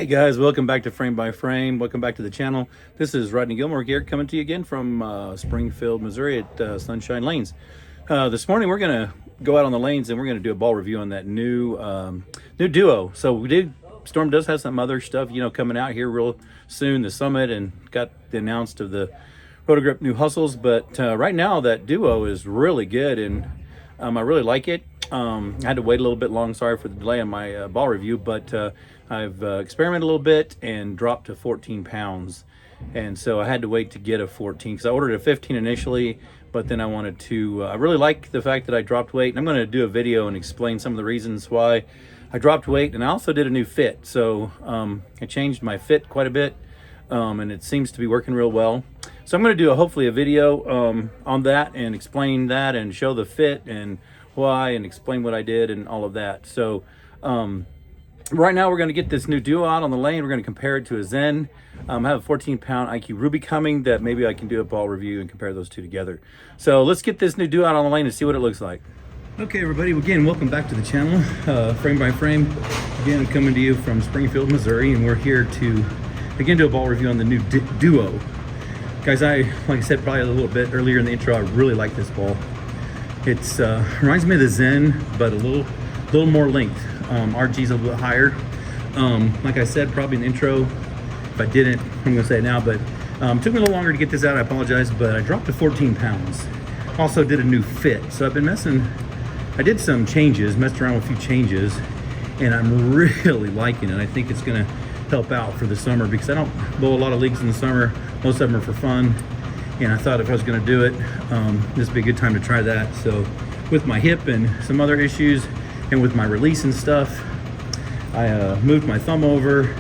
Hey guys, welcome back to Frame by Frame. Welcome back to the channel. This is Rodney Gilmore here, coming to you again from Springfield, Missouri at Sunshine Lanes. This morning we're going to go out on the lanes and we're going to do a ball review on that new Duo. So Storm does have some other stuff, coming out here real soon, the Summit, and got the announced of the Roto Grip new hustles. But right now that Duo is really good, and I really like it. I had to wait a little bit long, sorry for the delay on my ball review, but I've experimented a little bit and dropped to 14 pounds. And so I had to wait to get a 14 because I ordered a 15 initially, but then I wanted to, I really like the fact that I dropped weight. And I'm going to do a video and explain some of the reasons why I dropped weight. And I also did a new fit. So I changed my fit quite a bit, and it seems to be working real well. So I'm going to do hopefully a video on that and explain that and show the fit and why and explain what I did and all of that. So right now we're going to get this new Duo out on the lane. We're going to compare it to a Zen. I have a 14 pound IQ Ruby coming that maybe I can do a ball review and compare those two together. So let's get this new Duo out on the lane and see what it looks like. Okay everybody, again, welcome back to the channel, Frame by Frame. Again, I'm coming to you from Springfield, Missouri, and we're here to again do a ball review on the new Duo. Guys, like I said probably a little bit earlier in the intro, I really like this ball. It's reminds me of the Zen, but a little more length. RG's a little bit higher. Like I said, probably in the intro, if I didn't, I'm gonna say it now, but took me a little longer to get this out, I apologize, but I dropped to 14 pounds. Also did a new fit. So I've been I did some changes, messed around with a few changes, and I'm really liking it. I think it's gonna help out for the summer because I don't bowl a lot of leagues in the summer. Most of them are for fun. And I thought if I was gonna do it, this would be a good time to try that. So with my hip and some other issues, and with my release and stuff, I moved my thumb over,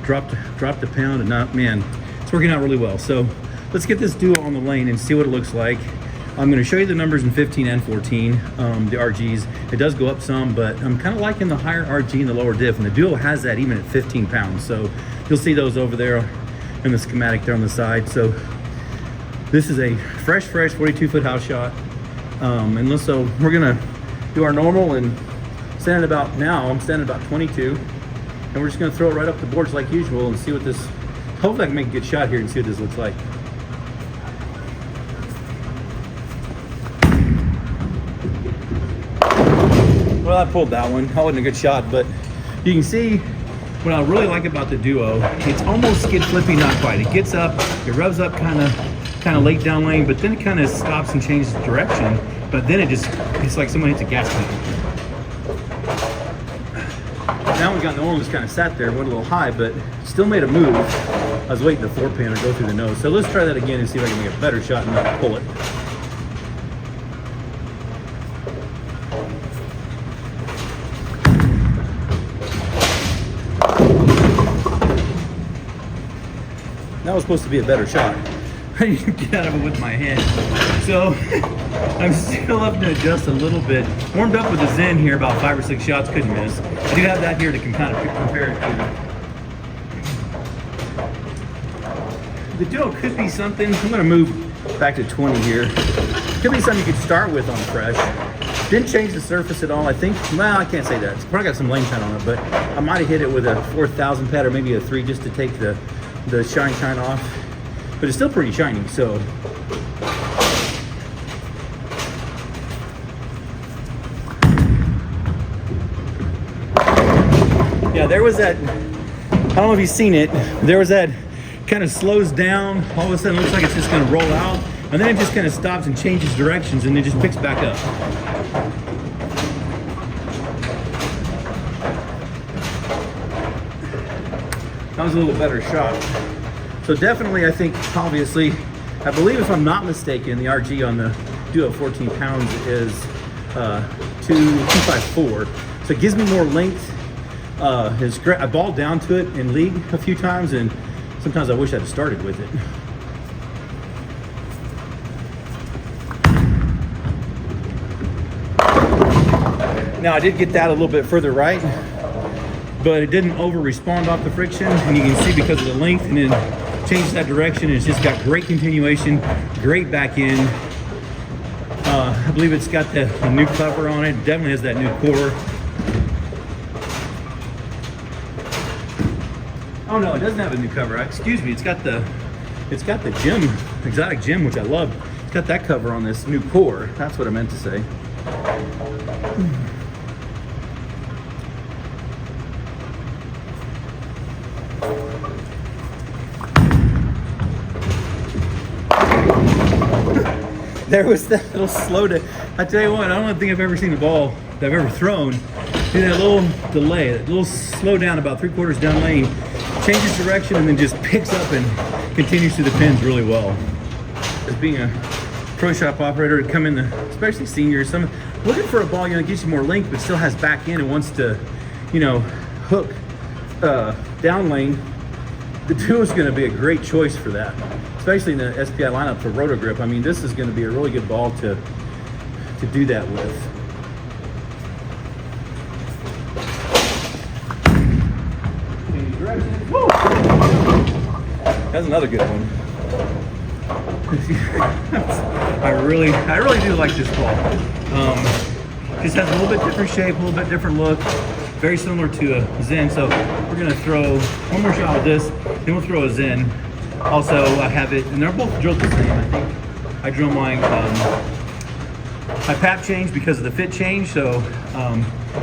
dropped a pound, and man, it's working out really well. So let's get this Duo on the lane and see what it looks like. I'm gonna show you the numbers in 15 and 14, the RGs. It does go up some, but I'm kind of liking the higher RG and the lower diff, and the Duo has that even at 15 pounds. So you'll see those over there in the schematic there on the side. So this is a fresh 42-foot house shot. And so we're gonna do our normal and stand at about, now I'm standing about 22. And we're just gonna throw it right up the boards like usual and see what this, hopefully I can make a good shot here and see what this looks like. Well, I pulled that one. That wasn't a good shot, but you can see what I really like about the Duo. It's almost skid flippy, not quite. It gets up, it revs up kind of late down lane, but then it kind of stops and changes direction. But then it's like someone hits a gas pedal. Now we got the one just kind of sat there, went a little high, but still made a move. I was waiting the 4-pan to go through the nose. So let's try that again and see if I can make a better shot and not pull it. That was supposed to be a better shot. I didn't get out of it with my hand. So I'm still up to adjust a little bit. Warmed up with the Zen here, about 5 or 6 shots, couldn't miss. I do have that here to kind of compare it to. The Duo could be something. I'm gonna move back to 20 here. Could be something you could start with on fresh. Didn't change the surface at all. I think, well, I can't say that. It's probably got some lane time on it, but I might have hit it with a 4,000 pad or maybe a 3 just to take the shine off. But it's still pretty shiny, so. Yeah, there was that, I don't know if you've seen it, there was that kind of slows down, all of a sudden it looks like it's just gonna roll out, and then it just kind of stops and changes directions and it just picks back up. That was a little better shot. So definitely, I think, obviously, I believe if I'm not mistaken, the RG on the Duo 14 pounds is 254. So it gives me more length. It's great. I balled down to it in league a few times, and sometimes I wish I'd started with it. Now I did get that a little bit further right, but it didn't over respond off the friction, and you can see because of the length, and then changed that direction. It's just got great continuation, great back end. I believe it's got the new cover on it. Definitely has that new core. Oh no, it doesn't have a new cover. Excuse me. It's got the gem, exotic gem, which I love. It's got that cover on this new core. That's what I meant to say. There was that little slow down. I tell you what, I don't think I've ever seen a ball that I've ever thrown do that little delay, that little slow down about 3/4 down lane, changes direction, and then just picks up and continues to the pins really well. As being a pro shop operator, to come in, especially seniors, some looking for a ball, you know, gives you more length, but still has back end and wants to, you know, hook down lane. The Duo is going to be a great choice for that, especially in the SPI lineup for Roto Grip. I mean, this is going to be a really good ball to do that with. Woo! That's another good one. I really do like this ball. Just has a little bit different shape, a little bit different look. Very similar to a Zen. So we're gonna throw one more shot with this, then we'll throw a Zen. Also, I have it, and they're both drilled the same. I think I drill mine. My pap changed because of the fit change, so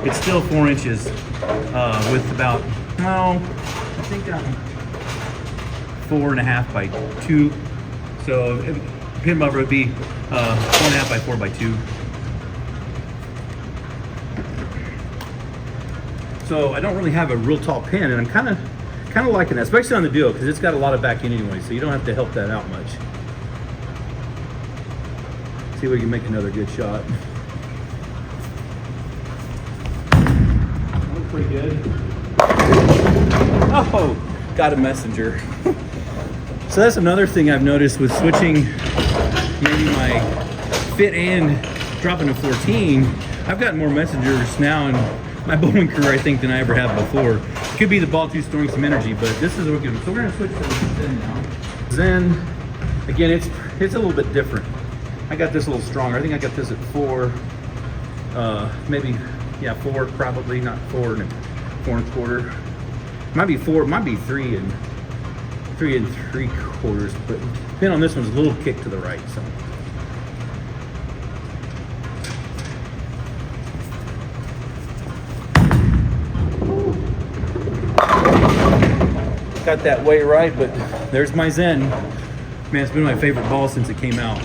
it's still 4 inches with about, I think I'm 4.5 by 2. So pin buffer would be 4.5 by 4 by 2. So I don't really have a real tall pin, and I'm kind of liking that, especially on the Duo, because it's got a lot of back end anyway, so you don't have to help that out much. See if we can make another good shot. That looks pretty good. Oh, got a messenger. So that's another thing I've noticed with switching maybe my fit and dropping to 14. I've gotten more messengers now in my bowling career, I think, than I ever have before. It could be the ball too storing some energy, but this is working. So we're gonna switch to the Zen now. Zen, again, it's a little bit different. I got this a little stronger. I think I got this at 4, maybe, yeah, 4 probably, not 4 and 4 1/4. Might be 4, might be 3 and 3/4, but pin on this one's a little kick to the right, so. Got that way right, but there's my Zen. Man, it's been my favorite ball since it came out.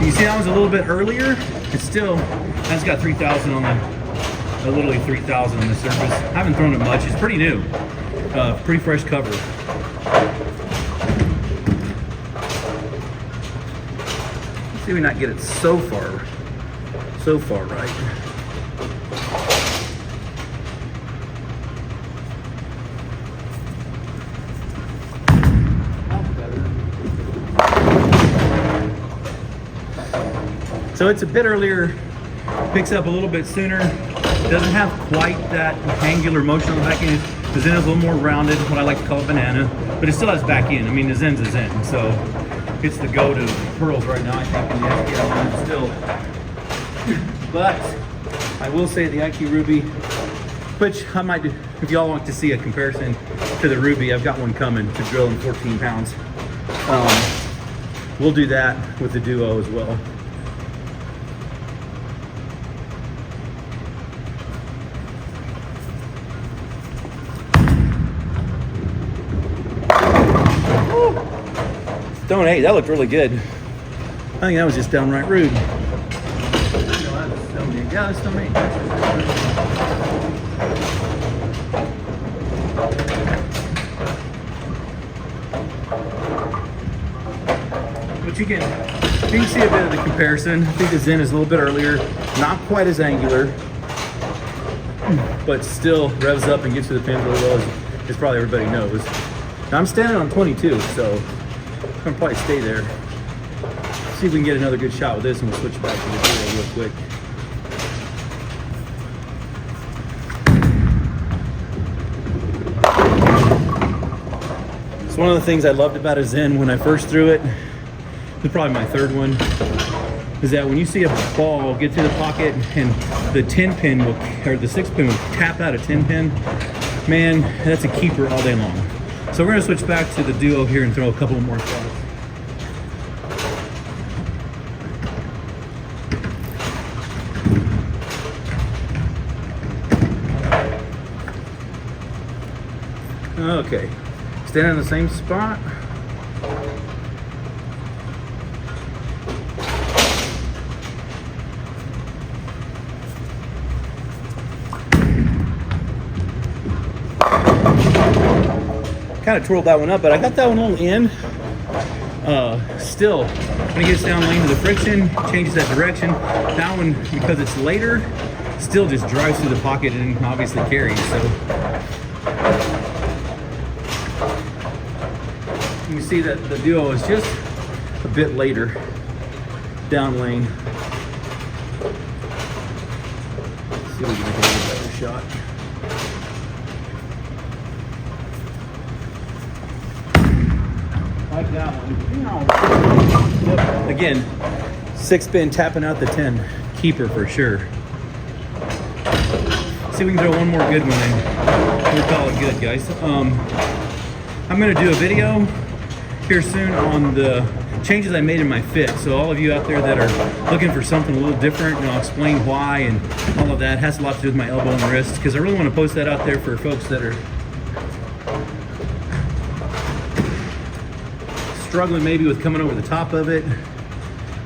You see that one's a little bit earlier. It's still, that's got 3,000 on the, literally 3,000 on the surface. I haven't thrown it much. It's pretty new. Pretty fresh cover. Let's see if we not get it so far right. So it's a bit earlier, picks up a little bit sooner. Doesn't have quite that angular motion on the back end. The Zen is a little more rounded, what I like to call a banana, but it still has back end. I mean, the Zen's a Zen, so it's the go-to pearls right now, I think, in the SPI line still. But I will say the IQ Ruby, which I might do, if y'all want to see a comparison to the Ruby, I've got one coming to drill in 14 pounds. We'll do that with the Duo as well. Stone 8, that looked really good. I think that was just downright rude. Yeah, that's Stone 8. But you can see a bit of the comparison. I think the Zen is a little bit earlier, not quite as angular, but still revs up and gets to the pins really well, as probably everybody knows. Now I'm standing on 22, so I'm gonna probably stay there. See if we can get another good shot with this, and we'll switch back to the Duo real quick. So one of the things I loved about a Zen when I first threw it, this is probably my third one, is that when you see a ball get to the pocket and the 10 pin will, or the 6 pin will tap out a 10 pin, man, that's a keeper all day long. So we're gonna switch back to the Duo here and throw a couple more shots. Okay, stand in the same spot. Kind of twirled that one up, but I got that one a little in. Still, when it gets down lane to the friction, changes that direction. That one, because it's later, still just drives through the pocket and obviously carries. So you can see that the Duo is just a bit later down lane. Let's see if we can make a little better shot. Like that one. Yep. Again, 6-spin tapping out the 10. Keeper for sure. See if we can throw one more good one in. We'll call it good, guys. I'm going to do a video here soon on the changes I made in my fit. So all of you out there that are looking for something a little different, I'll explain why and all of that. It has a lot to do with my elbow and wrist, because I really want to post that out there for folks that are struggling maybe with coming over the top of it,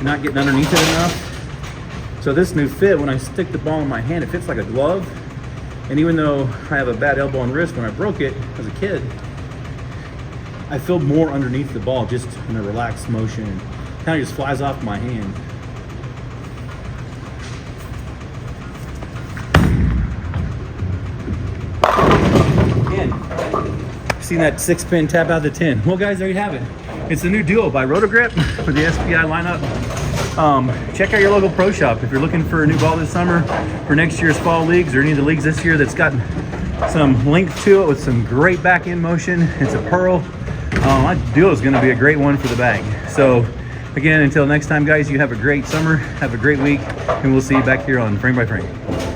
not getting underneath it enough. So this new fit, when I stick the ball in my hand, it fits like a glove. And even though I have a bad elbow and wrist when I broke it as a kid, I feel more underneath the ball just in a relaxed motion. It kind of just flies off my hand. Again, seen that 6-spin tap out the 10. Well guys, there you have it. It's the new Duo by Roto Grip for the SPI lineup. Check out your local pro shop if you're looking for a new ball this summer for next year's fall leagues or any of the leagues this year that's got some length to it with some great back end motion. It's a pearl. My Duo is going to be a great one for the bag. So again, until next time guys, you have a great summer, have a great week, and we'll see you back here on Frame by Frame.